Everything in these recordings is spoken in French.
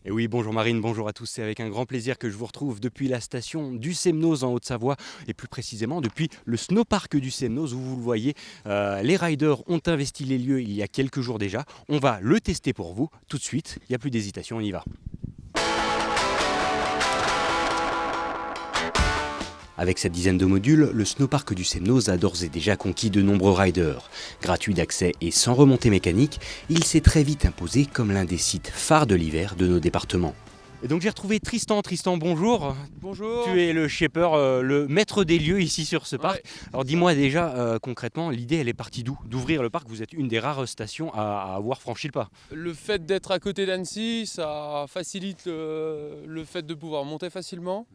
Et oui, bonjour Marine, bonjour à tous. C'est avec un grand plaisir que je vous retrouve depuis la station du Semnoz en Haute-Savoie et plus précisément depuis le snowpark du Semnoz où vous le voyez, les riders ont investi les lieux il y a quelques jours déjà. On va le tester pour vous tout de suite. Il n'y a plus d'hésitation, on y va. Avec cette dizaine de modules, le snowpark du Semnoz a d'ores et déjà conquis de nombreux riders. Gratuit d'accès et sans remontée mécanique, il s'est très vite imposé comme l'un des sites phares de l'hiver de nos départements. Et donc j'ai retrouvé Tristan. Tristan, bonjour. Bonjour. Tu es le shaper, le maître des lieux ici sur ce parc. Ouais, Alors dis-moi déjà concrètement, l'idée elle est partie d'où? D'ouvrir le parc, vous êtes une des rares stations à avoir franchi le pas. le fait d'être à côté d'Annecy, ça facilite le fait de pouvoir monter facilement.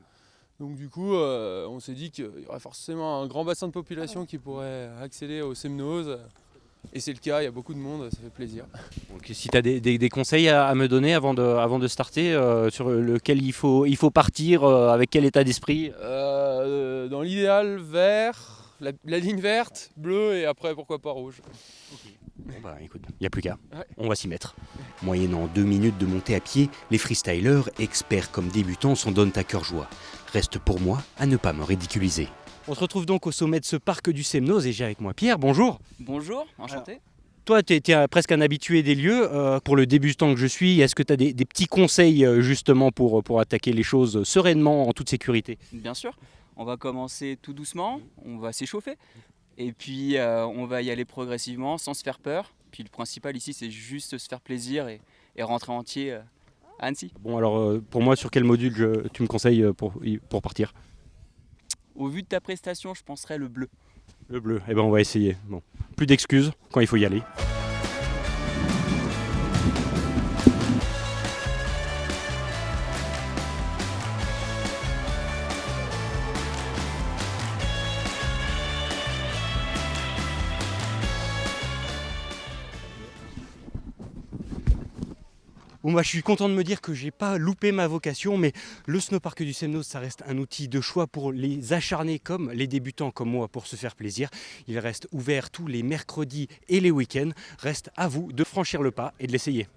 Donc du coup, on s'est dit qu'il y aurait forcément un grand bassin de population qui pourrait accéder au Semnoz. Et c'est le cas, il y a beaucoup de monde, ça fait plaisir. Donc si tu as des conseils à me donner avant de starter, sur lequel il faut partir, avec quel état d'esprit? Dans l'idéal, vert, la ligne verte, bleue et après pourquoi pas rouge. Bon bah écoute, il n'y a plus qu'à, Ouais. on va s'y mettre. Moyennant 2 minutes de montée à pied, les freestylers, experts comme débutants, s'en donnent à cœur joie. Reste pour moi à ne pas me ridiculiser. On se retrouve donc au sommet de ce parc du Semnoz et j'ai avec moi Pierre, bonjour. Bonjour, enchanté. Toi, tu es presque un habitué des lieux. Pour le débutant que je suis, est-ce que tu as des petits conseils justement pour attaquer les choses sereinement, en toute sécurité? Bien sûr, on va commencer tout doucement, on va s'échauffer et puis on va y aller progressivement sans se faire peur. Puis le principal ici, c'est juste se faire plaisir et rentrer entier à Annecy. Bon, alors pour moi, sur quel module tu me conseilles pour partir? Au vu de ta prestation, je penserais le bleu. Le bleu, eh ben on va essayer. Bon, plus d'excuses quand il faut y aller. Bon bah, je suis content de me dire que j'ai pas loupé ma vocation, mais le snowpark du Semnoz, ça reste un outil de choix pour les acharnés comme les débutants comme moi pour se faire plaisir. Il reste ouvert tous les mercredis et les week-ends. Reste à vous de franchir le pas et de l'essayer.